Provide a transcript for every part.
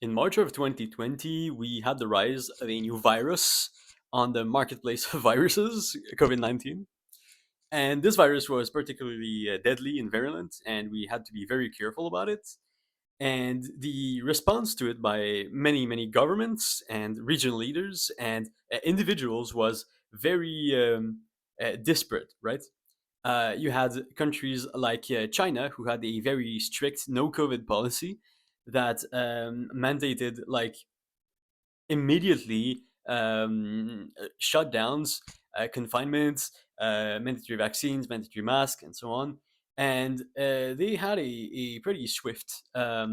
In March of 2020, we had the rise of a new virus on the marketplace of viruses, COVID-19. And this virus was particularly deadly and virulent, and we had to be very careful about it. And the response to it by many, many governments and regional leaders and individuals was very disparate, right? You had countries like China who had a very strict no COVID policy that mandated like immediately shutdowns, confinements, mandatory vaccines, mandatory masks, and so on. And they had a pretty swift uh,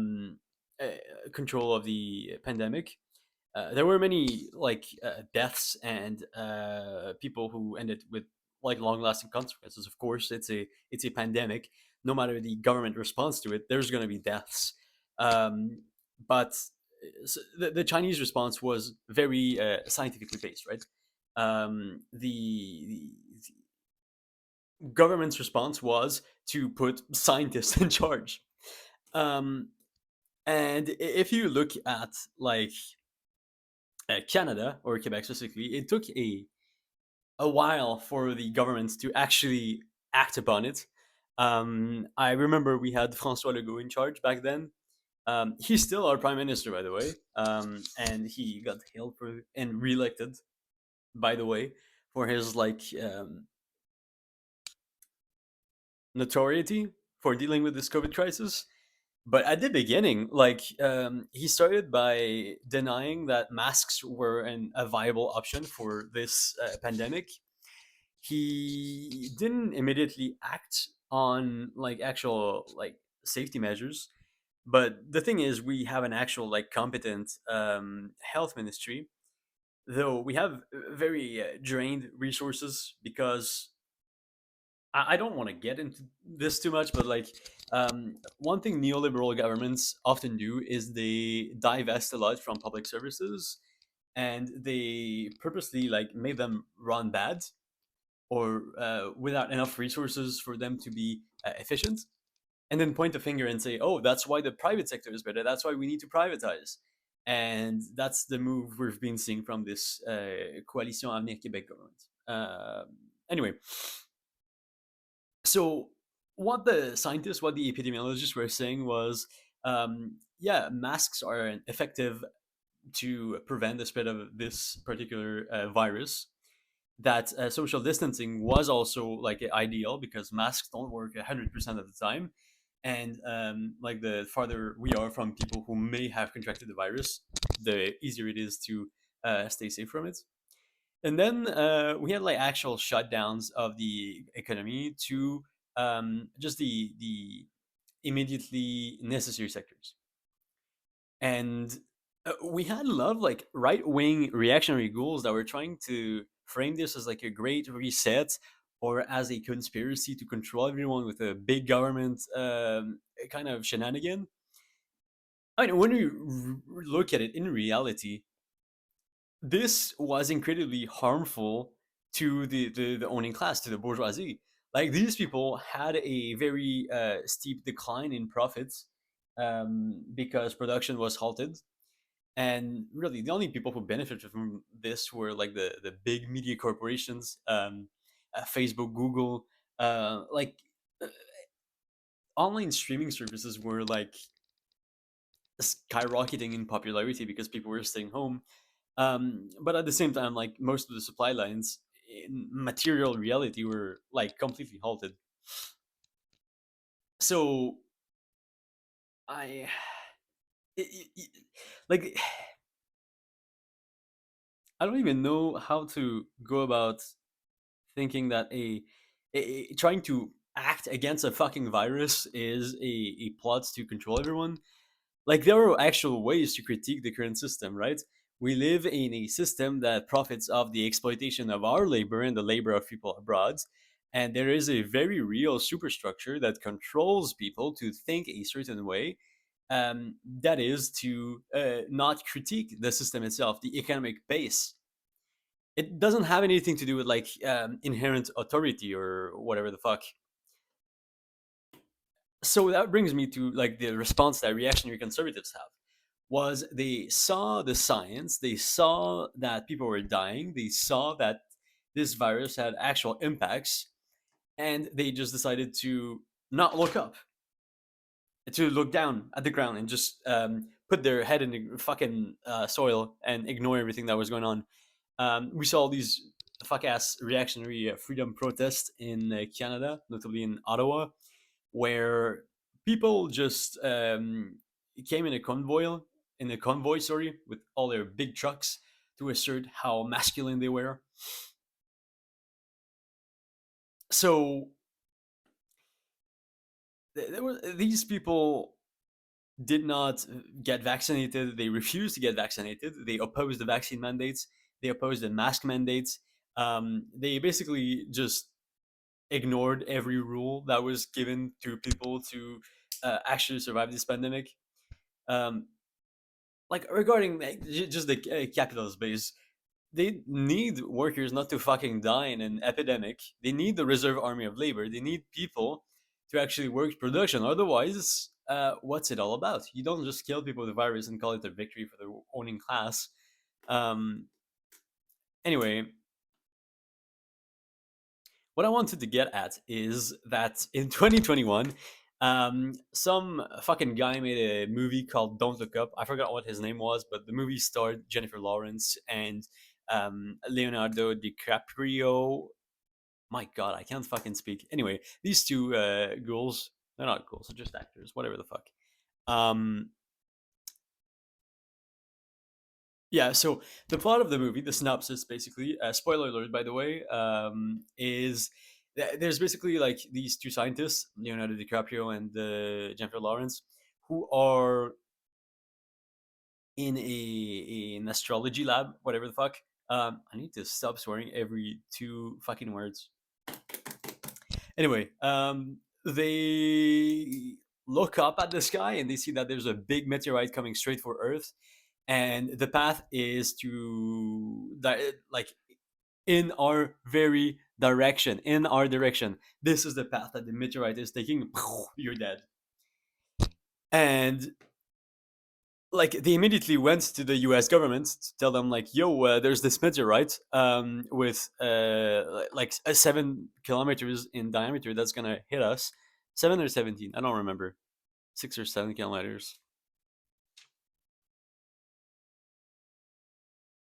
control of the pandemic. There were many like deaths and people who ended with like long-lasting consequences. Of course, it's a pandemic. No matter the government response to it, there's going to be deaths. But the Chinese response was very scientifically based, right? The government's response was to put scientists in charge. Um, and if you look at like Canada or Quebec specifically, it took a while for the government to actually act upon it. I remember we had François Legault in charge back then. He's still our prime minister, by the way, and he got hailed for and reelected, by the way, for his like notoriety for dealing with this COVID crisis. But at the beginning, like he started by denying that masks were a viable option for this pandemic. He didn't immediately act on like actual like safety measures, but the thing is we have an actual like competent health ministry, though we have very drained resources because I don't want to get into this too much, but like one thing neoliberal governments often do is they divest a lot from public services, and they purposely like make them run bad or without enough resources for them to be efficient, and then point the finger and say, "Oh, that's why the private sector is better. That's why we need to privatize." And that's the move we've been seeing from this Coalition Avenir Québec government. Anyway, so what the scientists, what the epidemiologists were saying was, yeah, masks are effective to prevent the spread of this particular virus. That social distancing was also like ideal because masks don't work 100% of the time, and like the farther we are from people who may have contracted the virus, the easier it is to stay safe from it. And then we had like actual shutdowns of the economy to just the immediately necessary sectors. And we had a lot of like right wing reactionary ghouls that were trying to frame this as like a great reset or as a conspiracy to control everyone with a big government kind of shenanigan. I mean, when you look at it in reality, this was incredibly harmful to the owning class, to the bourgeoisie. Like these people had a very steep decline in profits because production was halted, and really the only people who benefited from this were like the big media corporations, Facebook, Google, like uh, online streaming services were like skyrocketing in popularity because people were staying home. But at the same time, like most of the supply lines in material reality were like completely halted. So I, like, I don't even know how to go about thinking that trying to act against a fucking virus is a plot to control everyone. Like there are actual ways to critique the current system, right? We live in a system that profits off the exploitation of our labor and the labor of people abroad. And there is a very real superstructure that controls people to think a certain way. That is to not critique the system itself, the economic base. It doesn't have anything to do with like inherent authority or whatever the fuck. So that brings me to like the response that reactionary conservatives have. was they saw the science, they saw that people were dying, they saw that this virus had actual impacts, and they just decided to not look up, to look down at the ground and just put their head in the fucking soil and ignore everything that was going on. We saw these fuck ass reactionary freedom protests in Canada, notably in Ottawa, where people just came in a convoy, sorry, with all their big trucks to assert how masculine they were. So there were these people did not get vaccinated. They refused to get vaccinated. They opposed the vaccine mandates. They opposed the mask mandates. They basically just ignored every rule that was given to people to actually survive this pandemic. Um, like regarding just the capitalist base, they need workers not to fucking die in an epidemic. They need the reserve army of labor. They need people to actually work production. Otherwise, what's it all about? You don't just kill people with the virus and call it a victory for the owning class. Um, anyway, what I wanted to get at is that in 2021, some fucking guy made a movie called Don't Look Up. I forgot what his name was, but the movie starred Jennifer Lawrence and Leonardo DiCaprio. My God, I can't fucking speak. Anyway, these two girls, they're not girls, they're just actors, whatever the fuck. Um, Yeah, so the plot of the movie, the synopsis, basically, spoiler alert, by the way, is there's basically like these two scientists, Leonardo DiCaprio and Jennifer Lawrence, who are in an astrology lab, whatever the fuck. I need to stop swearing every two fucking words. Anyway, they look up at the sky and they see that there's a big meteorite coming straight for Earth, and the path is to like in our very direction, in our direction. This is the path that the meteorite is taking. You're dead. And like they immediately went to the US government to tell them like, yo, there's this meteorite with like 7 kilometers in diameter that's gonna hit us. 7 or 17, I don't remember. 6 or 7 kilometers.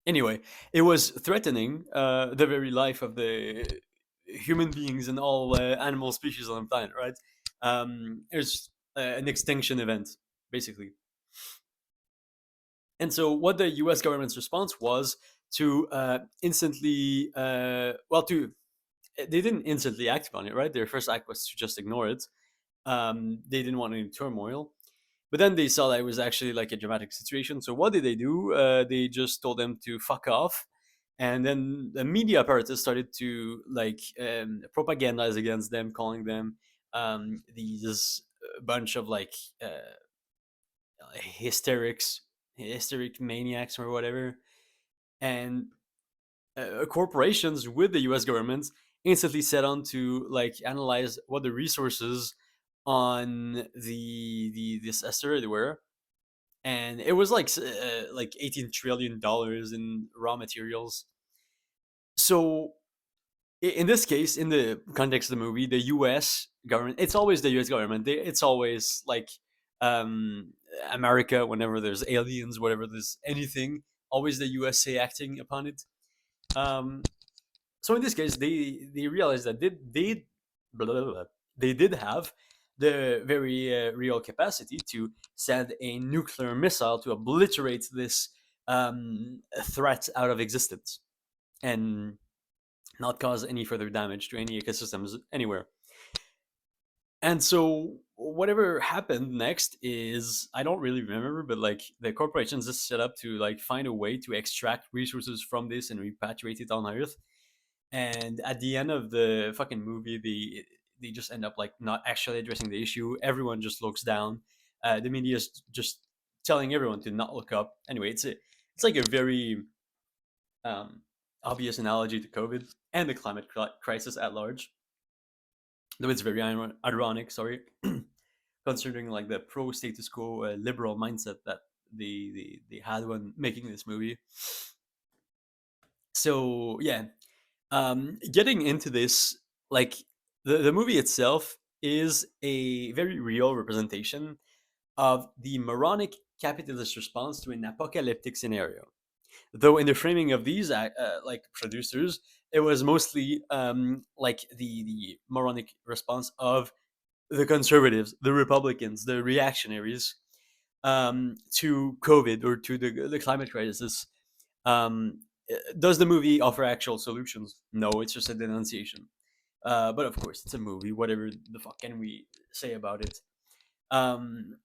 Anyway, it was threatening the very life of the human beings and all animal species on the planet, right? It's an extinction event, basically. And so, what the U.S. government's response was to instantly, well, to they didn't instantly act upon it, right? Their first act was to just ignore it. They didn't want any turmoil. But then they saw that it was actually like a dramatic situation. So what did they do? They just told them to fuck off. And then the media apparatus started to like propagandize against them, calling them these bunch of like hysterics, hysteric maniacs or whatever. And corporations with the U.S. government instantly set on to like analyze what the resources on the this asteroid were, and it was like $18 trillion in raw materials. So in this case, in the context of the movie, the U.S. government, it's always the U.S. government. It's always like um, America whenever there's aliens, whatever there's anything, always the USA acting upon it. Um, so in this case, they realized that blah, blah, blah, they did have the very real capacity to send a nuclear missile to obliterate this threat out of existence and not cause any further damage to any ecosystems anywhere. And so whatever happened next is I don't really remember, but like the corporations just set up to like find a way to extract resources from this and repatriate it on Earth. And at the end of the fucking movie, they just end up like not actually addressing the issue. Everyone just looks down. The media is just telling everyone to not look up. Anyway, it's like a very um, obvious analogy to COVID and the climate crisis at large. Though it's very ironic, sorry, considering like the pro status quo liberal mindset that they had when making this movie. So yeah, getting into this, like the movie itself is a very real representation of the moronic capitalist response to an apocalyptic scenario. Though in the framing of these like producers, it was mostly like the moronic response of the conservatives, the Republicans, the reactionaries to COVID or to the climate crisis. Um, does the movie offer actual solutions? No, it's just a denunciation. But of course, it's a movie. Whatever the fuck can we say about it? Um,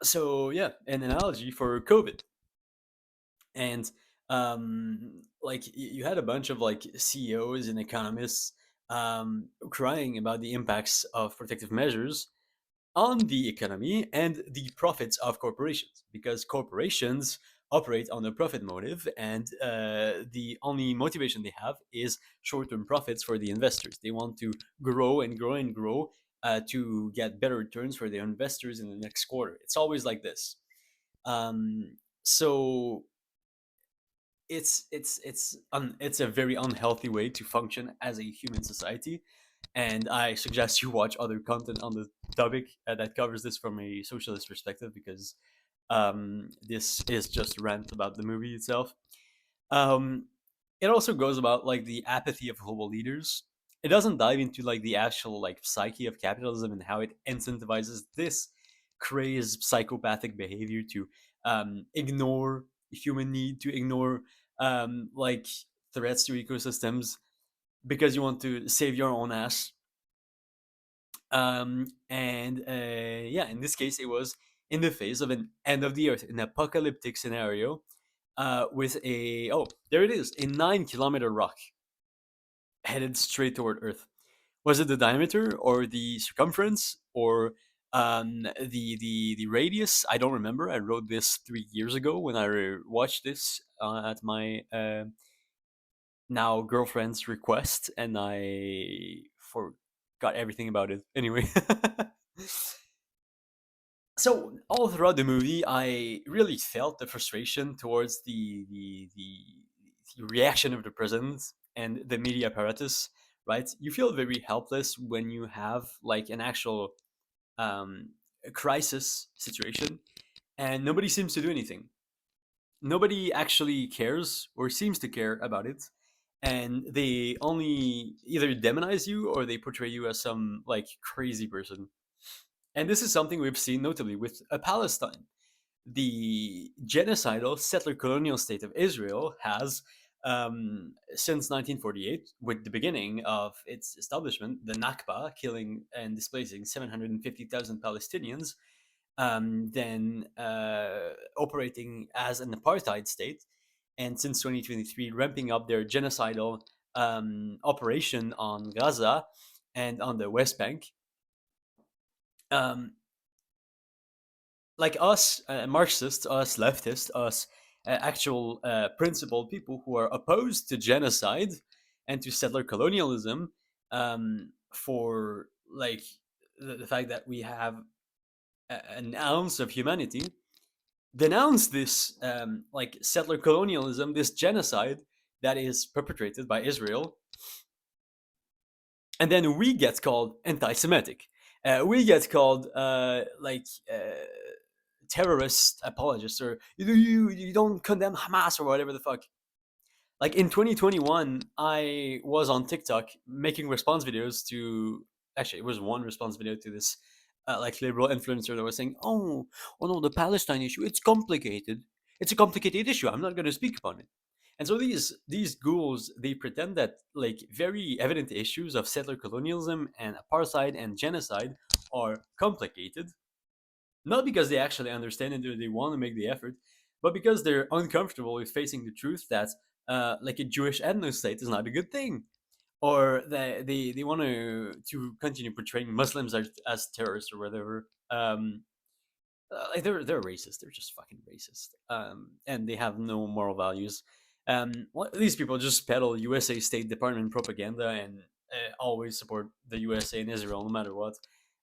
so yeah, an analogy for COVID, and like you had a bunch of like CEOs and economists crying about the impacts of protective measures on the economy and the profits of corporations, because corporations operate on a profit motive, and the only motivation they have is short-term profits for the investors. They want to grow and grow and grow to get better returns for their investors in the next quarter. It's always like this. So it's a very unhealthy way to function as a human society, and I suggest you watch other content on the topic that covers this from a socialist perspective, because this is just rant about the movie itself. um, it also goes about like the apathy of global leaders. It doesn't dive into like the actual like psyche of capitalism and how it incentivizes this crazed psychopathic behavior to ignore human need, to ignore like threats to ecosystems because you want to save your own ass. And yeah, in this case, it was in the face of an end of the earth, an apocalyptic scenario, with a, oh, there it is, a 9 kilometer rock headed straight toward Earth. Was it the diameter or the circumference or the radius? I don't remember. I wrote this 3 years ago when I watched this at my now girlfriend's request, and I forgot everything about it. Anyway, so all throughout the movie, I really felt the frustration towards the reaction of the president and the media apparatus. Right, you feel very helpless when you have like an actual um, crisis situation, and nobody seems to do anything. Nobody actually cares or seems to care about it, and they only either demonize you or they portray you as some like crazy person. And this is something we've seen notably with Palestine. The genocidal settler colonial state of Israel has, since 1948, with the beginning of its establishment, the Nakba, killing and displacing 750,000 Palestinians, then operating as an apartheid state, and since 2023, ramping up their genocidal operation on Gaza and on the West Bank. Um, like us Marxists, us leftists, us actual principled people who are opposed to genocide and to settler colonialism, for like the fact that we have an ounce of humanity, denounce this like settler colonialism, this genocide that is perpetrated by Israel, and then we get called anti-Semitic. We get called terrorist apologists, or you don't condemn Hamas or whatever the fuck. Like in 2021, I was on TikTok making response videos to, actually it was one response video to this like liberal influencer that was saying, oh no, the Palestine issue, it's complicated. It's a complicated issue. I'm not going to speak upon it. And so these ghouls, they pretend that like very evident issues of settler colonialism and apartheid and genocide are complicated, not because they actually understand it or they want to make the effort, but because they're uncomfortable with facing the truth that like a Jewish ethno state is not a good thing, or they want to continue portraying Muslims as terrorists or whatever. Like they're racist. They're just fucking racist, and they have no moral values. These people just peddle USA State Department propaganda and always support the USA and Israel no matter what.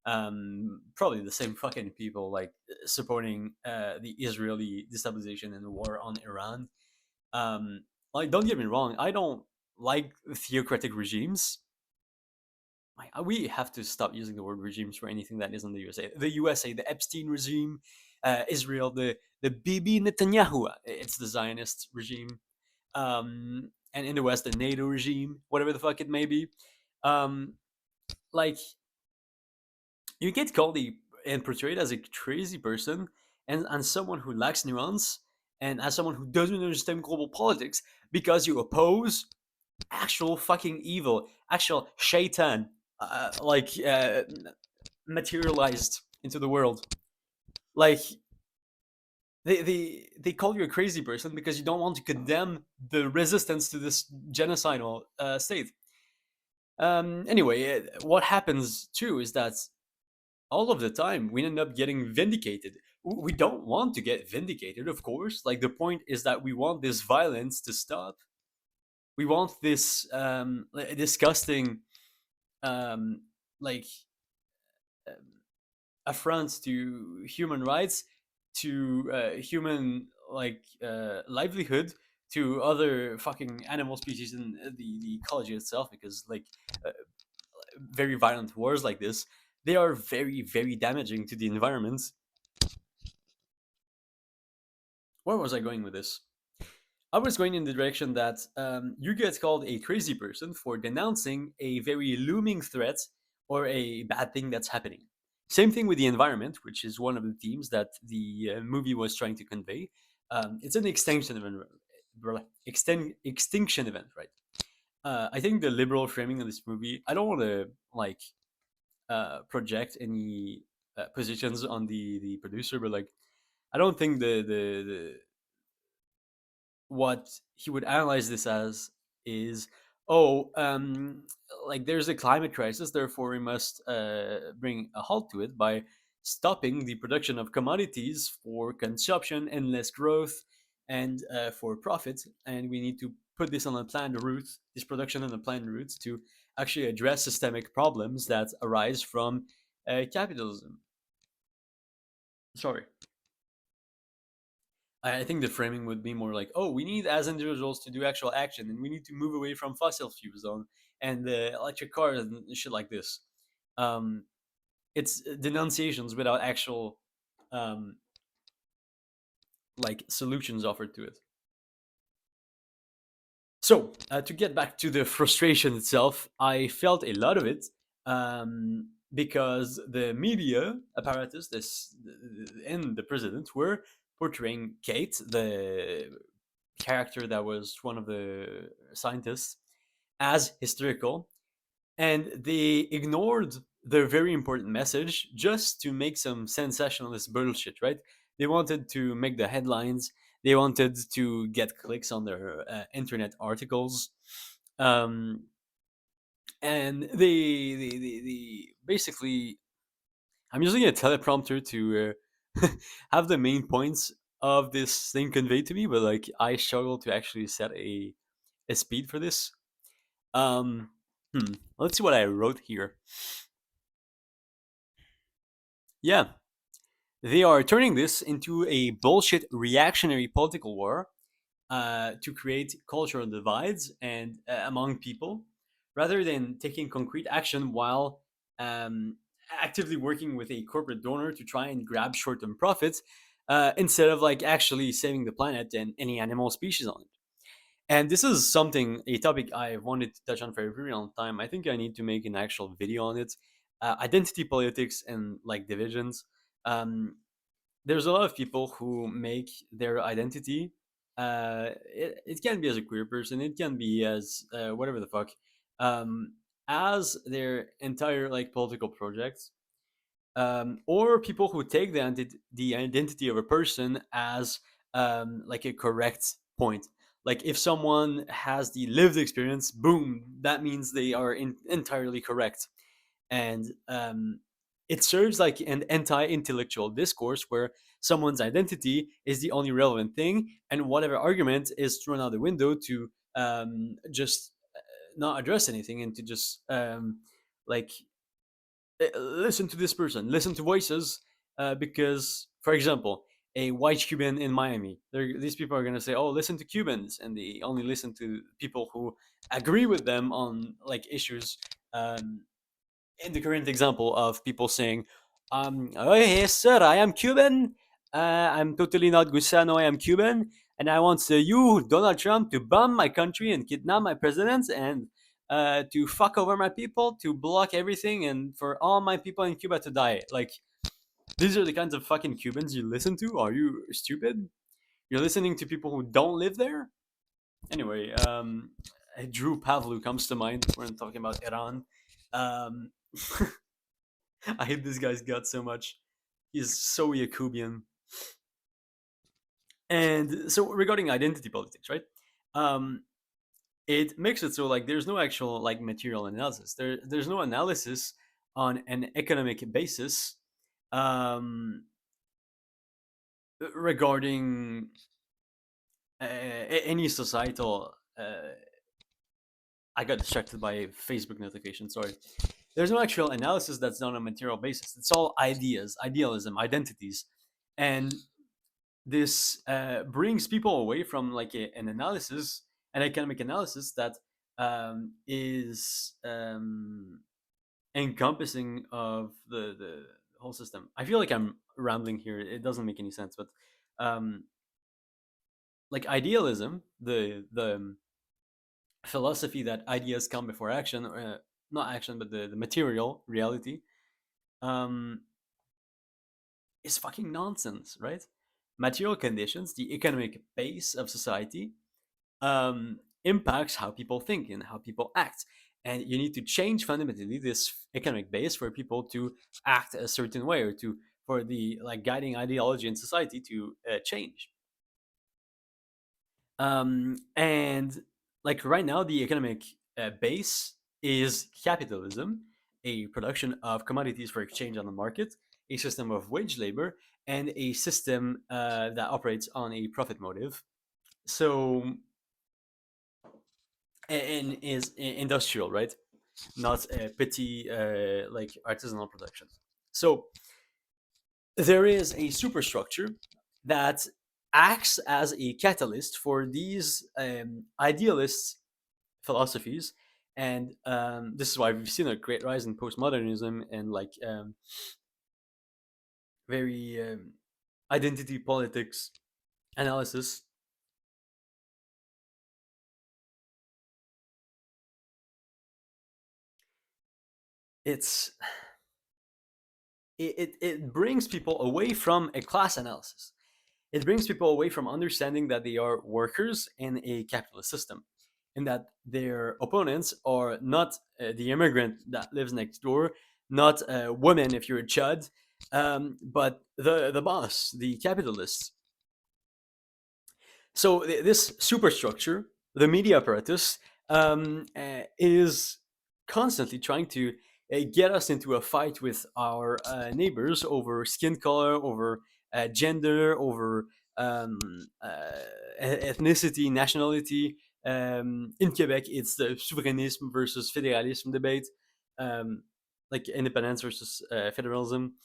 Probably the same fucking people like supporting the Israeli destabilization and the war on Iran. Um, like, don't get me wrong, I don't like theocratic regimes. We have to stop using the word regimes for anything that isn't the USA. The USA, the Epstein regime, Israel, the Bibi Netanyahu, it's the Zionist regime, and in the West, the NATO regime, whatever the fuck it may be. Um, like, you get called and portrayed as a crazy person and someone who lacks nuance and as someone who doesn't understand global politics because you oppose actual fucking evil, actual shaitan, materialized into the world. Like, they call you a crazy person because you don't want to condemn the resistance to this genocidal state. Anyway, what happens too is that all of the time we end up getting vindicated. We don't want to get vindicated, of course. Like, the point is that we want this violence to stop. We want this disgusting, um, like, affront to human rights, to human livelihood, to other fucking animal species in the ecology itself. Because like uh, very violent wars like this, they are very very damaging to the environment. Where was I going with this? I was going in the direction that you get called a crazy person for denouncing a very looming threat or a bad thing that's happening. Same thing with the environment, which is one of the themes that the movie was trying to convey. It's an extinction event, right? I think the liberal framing of this movie. I don't want to like project any positions on the producer, but like I don't think the what he would analyze this as is, oh, like there's a climate crisis, therefore we must bring a halt to it by stopping the production of commodities for consumption and less growth and for profit, and we need to put this on a planned route, this production on a planned route to actually address systemic problems that arise from capitalism. Sorry. I think the framing would be more like, oh, we need as individuals to do actual action, and we need to move away from fossil fuels on and electric cars and shit like this. Um, it's denunciations without actual um, like solutions offered to it. So to get back to the frustration itself, I felt a lot of it because the media apparatus, this and the president were portraying Kate, the character that was one of the scientists, as hysterical, and they ignored their very important message just to make some sensationalist bullshit, right? They wanted to make the headlines, they wanted to get clicks on their internet articles, um, and they basically, I'm using a teleprompter to have the main points of this thing conveyed to me, but like I struggle to actually set a speed for this. Um, let's see what I wrote here. Yeah, they are turning this into a bullshit reactionary political war to create cultural divides and among people, rather than taking concrete action while um, actively working with a corporate donor to try and grab short-term profits instead of like actually saving the planet and any animal species on it. And this is something, a topic I wanted to touch on for a very long time. I think I need to make an actual video on it. Identity politics and like divisions. Um, there's a lot of people who make their identity. It can be as a queer person. It can be as whatever the fuck, um, as their entire like political projects, or people who take the identity of a person as like a correct point. Like if someone has the lived experience, boom, that means they are entirely correct. And it serves like an anti-intellectual discourse where someone's identity is the only relevant thing, and whatever argument is thrown out the window to just not address anything and to just like listen to this person, listen to voices, because, for example, a white Cuban in Miami, these people are going to say, "Oh, listen to Cubans," and they only listen to people who agree with them on like issues. Um, in the current example of people saying, "Oh yes, sir, I am Cuban. I'm totally not Gusano. I am Cuban, and I want you, Donald Trump, to bomb my country and kidnap my president and to fuck over my people, to block everything, and for all my people in Cuba to die." Like, these are the kinds of fucking Cubans you listen to? Are you stupid? You're listening to people who don't live there? Anyway, Drew Pavlou comes to mind when talking about Iran. Um, I hate this guy's guts so much. He's so Yakubian. And so regarding identity politics, right? Um, it makes it so like there's no actual like material analysis. There's no analysis on an economic basis regarding any societal. I got distracted by a Facebook notification. Sorry. There's no actual analysis that's done on a material basis. It's all ideas, idealism, identities, and this brings people away from like an analysis, an economic analysis that is encompassing of the whole system. I feel like I'm rambling here. It doesn't make any sense, but um, like idealism, the philosophy that ideas come before action, not action, but the material reality, um, is fucking nonsense, right? Material conditions, the economic base of society, impacts how people think and how people act. And you need to change fundamentally this economic base for people to act a certain way, or to for the like guiding ideology in society to change. And like right now, the economic base is capitalism, a production of commodities for exchange on the market, a system of wage labor, and a system that operates on a profit motive. So, and is industrial, right? Not a petty like artisanal production. So there is a superstructure that acts as a catalyst for these idealist philosophies, and this is why we've seen a great rise in postmodernism and like very identity politics analysis. It's it brings people away from a class analysis. It brings people away from understanding that they are workers in a capitalist system, and that their opponents are not the immigrant that lives next door, not women if you're a chud, but the boss, the capitalist. So this superstructure, the media apparatus, is constantly trying to get us into a fight with our neighbors over skin color, over gender, over um, ethnicity, nationality. In Quebec, it's the souverainisme versus fédéralisme debate, um, like independence versus federalism.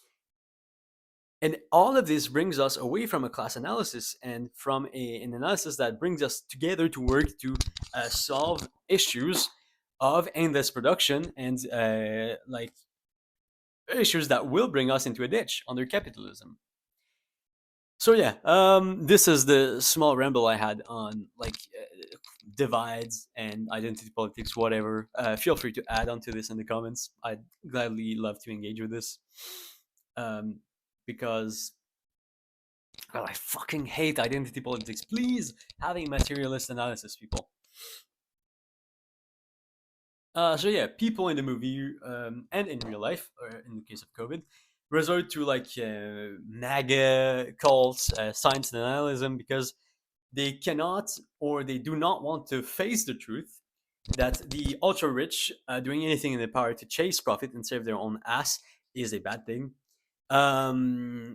And all of this brings us away from a class analysis and from an analysis that brings us together to work to solve issues of endless production and like issues that will bring us into a ditch under capitalism. So yeah, this is the small ramble I had on like divides and identity politics, whatever. Feel free to add on to this in the comments. I'd gladly love to engage with this, um, because God, I fucking hate identity politics. Please have a materialist analysis, people. So yeah, people in the movie and in real life, or in the case of COVID, resort to like maga cults, science denialism, because they cannot or they do not want to face the truth that the ultra rich doing anything in their power to chase profit and save their own ass is a bad thing.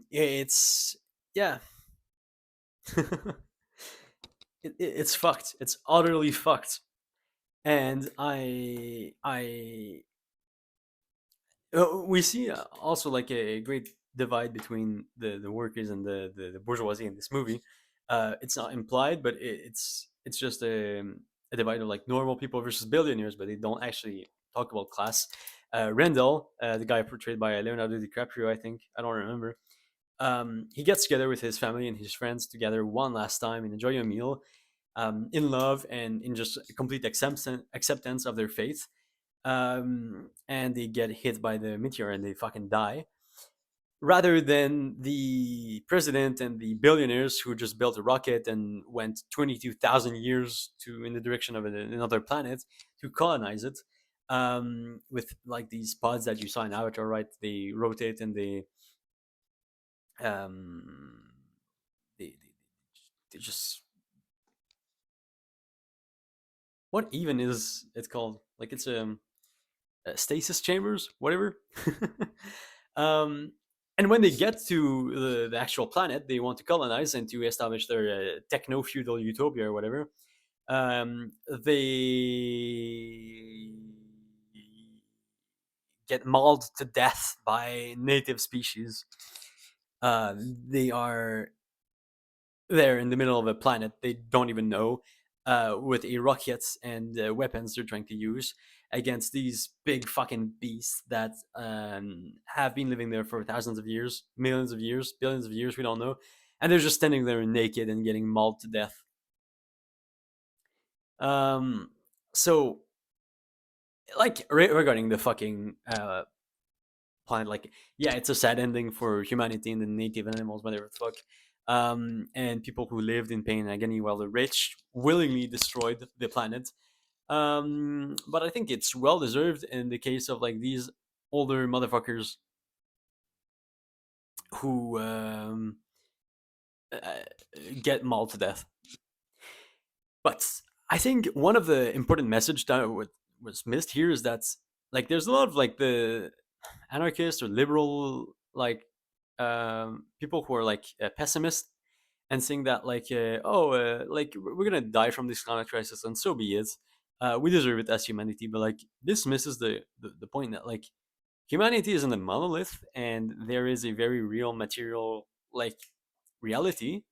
It's yeah, it's fucked. It's utterly fucked. And I We see also like a great divide between the workers and the bourgeoisie in this movie. It's not implied, but it's just a divide of like normal people versus billionaires, but they don't actually talk about class. Rendell, the guy portrayed by Leonardo DiCaprio, I think, I don't remember. He gets together with his family and his friends together one last time and enjoy a meal, in love and in just complete acceptance of their faith. And they get hit by the meteor and they fucking die. Rather than the president and the billionaires who just built a rocket and went 22,000 years to in the direction of another planet to colonize it, with like these pods that you saw in Avatar, right? They rotate and um, they they just what even is it called? Like it's stasis chambers, whatever. um, and when they get to the actual planet they want to colonize and to establish their techno feudal utopia or whatever, they get mauled to death by native species. They are there in the middle of a planet they don't even know, with a rockets and weapons they're trying to use against these big fucking beasts that have been living there for thousands of years, millions of years, billions of years, we don't know. And they're just standing there naked and getting mauled to death. Um, so, like, regarding the fucking planet, like, yeah, it's a sad ending for humanity and the native animals, whatever the fuck. And people who lived in pain and agony while the rich willingly destroyed the planet. But I think it's well deserved in the case of like these older motherfuckers who uh, get mauled to death. But I think one of the important message that was missed here is that like there's a lot of like the anarchist or liberal like people who are like pessimist and saying that like like we're gonna die from this climate crisis and so be it. We deserve it as humanity, but like this misses the point that like humanity isn't a monolith and there is a very real material like reality,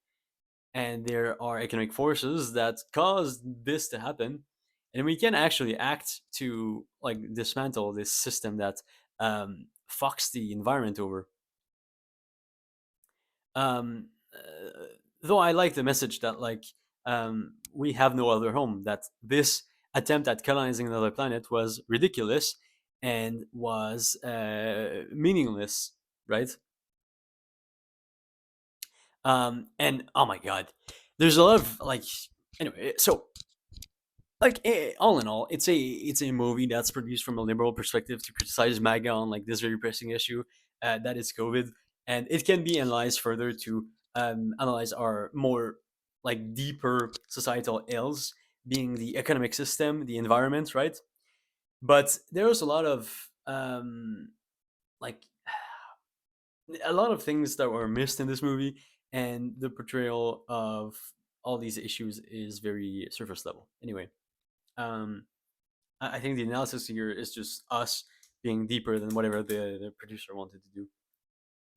and there are economic forces that cause this to happen, and we can actually act to like dismantle this system that fucks the environment over. Though I like the message that like we have no other home, that this attempt at colonizing another planet was ridiculous and was meaningless, right? And oh my god, there's a lot of like anyway. So like all in all, it's a movie that's produced from a liberal perspective to criticize MAGA on like this very pressing issue, that is COVID, and it can be analyzed further to analyze our more like deeper societal ills, being the economic system, the environment, right? But there's a lot of like a lot of things that were missed in this movie, and the portrayal of all these issues is very surface level. Anyway, um, I think the analysis here is just us being deeper than whatever the producer wanted to do.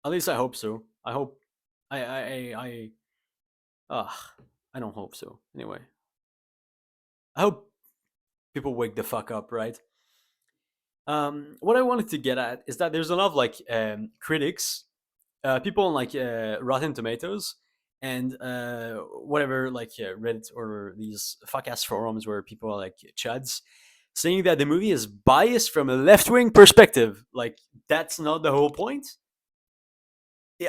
At least I hope so. I hope. I. Uh, I don't hope so. Anyway, I hope people wake the fuck up, right? What I wanted to get at is that there's a lot of like critics, people on like Rotten Tomatoes and whatever like Reddit or these fuck ass forums where people are like chuds saying that the movie is biased from a left wing perspective. Like that's not the whole point.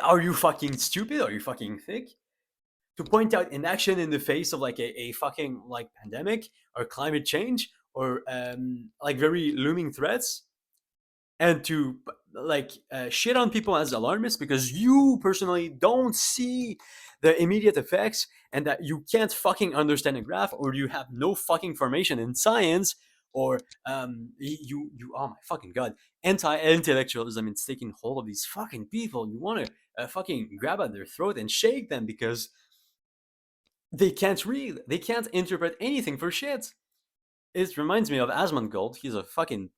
Are you fucking stupid? Are you fucking thick? To point out inaction in the face of like a fucking like pandemic or climate change or like very looming threats, and to like shit on people as alarmists because you personally don't see the immediate effects and that you can't fucking understand a graph or you have no fucking formation in science, or you oh my fucking god, anti-intellectualism is taking hold of these fucking people. You want to fucking grab at their throat and shake them because they can't read, they can't interpret anything for shit. It reminds me of Asmongold. He's a fucking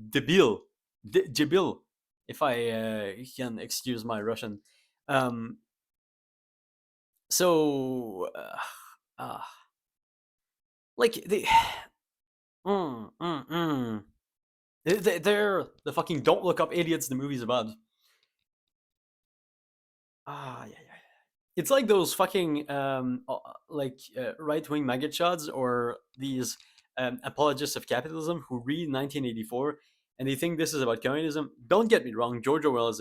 debil, Jibil, if I can excuse my Russian. Um, so, like they, mm, mm. They're the fucking don't look up idiots. The movie's about. Yeah, yeah. It's like those fucking right wing maggot shots or these apologists of capitalism who read 1984 and they think this is about communism. Don't get me wrong, George Orwell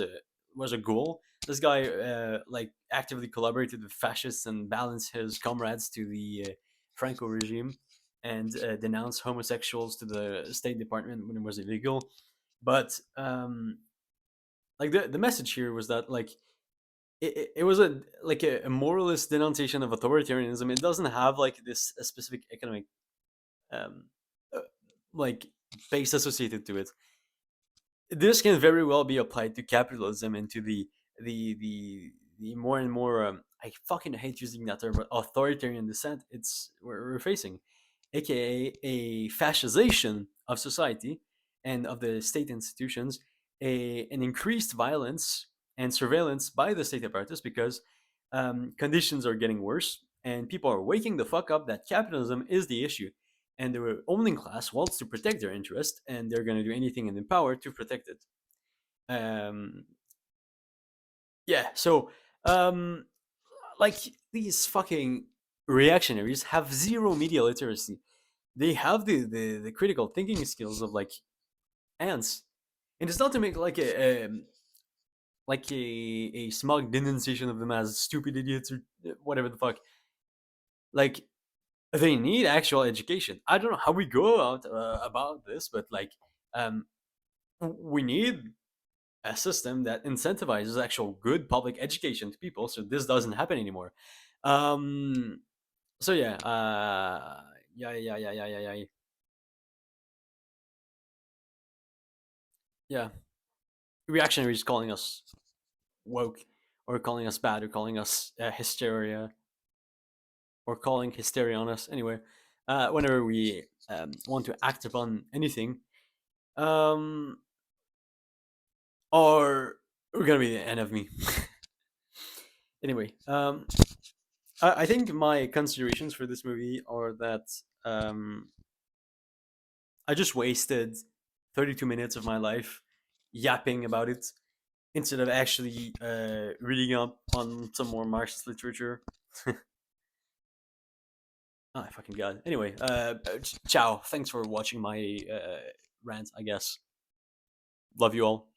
was a ghoul. This guy like actively collaborated with fascists and balanced his comrades to the Franco regime and denounced homosexuals to the State Department when it was illegal. But like the message here was that like it was a like a moralist denunciation of authoritarianism. It doesn't have like this a specific economic um uh, like base associated to it. This can very well be applied to capitalism and to the more and more I fucking hate using that term, but authoritarian descent we're facing, aka a fascization of society and of the state institutions, an increased violence and surveillance by the state apparatus because conditions are getting worse and people are waking the fuck up that capitalism is the issue and the owning class wants to protect their interest and they're going to do anything in their power to protect it. um yeah, so um like these fucking reactionaries have zero media literacy. They have the critical thinking skills of like ants, and it's not to make like a smug denunciation of them as stupid idiots or whatever the fuck. Like they need actual education. I don't know how we go about this, but like um we need a system that incentivizes actual good public education to people so this doesn't happen anymore. um so yeah, yeah, reactionaries calling us woke or calling us bad or calling us hysteria or calling hysteria on us anyway. Whenever we want to act upon anything, um or we're gonna be the end of me. Anyway, I think my considerations for this movie are that I just wasted 32 minutes of my life yapping about it instead of actually reading up on some more Marxist literature. Oh, I fucking god. Anyway, ciao. Thanks for watching my rant, I guess. Love you all.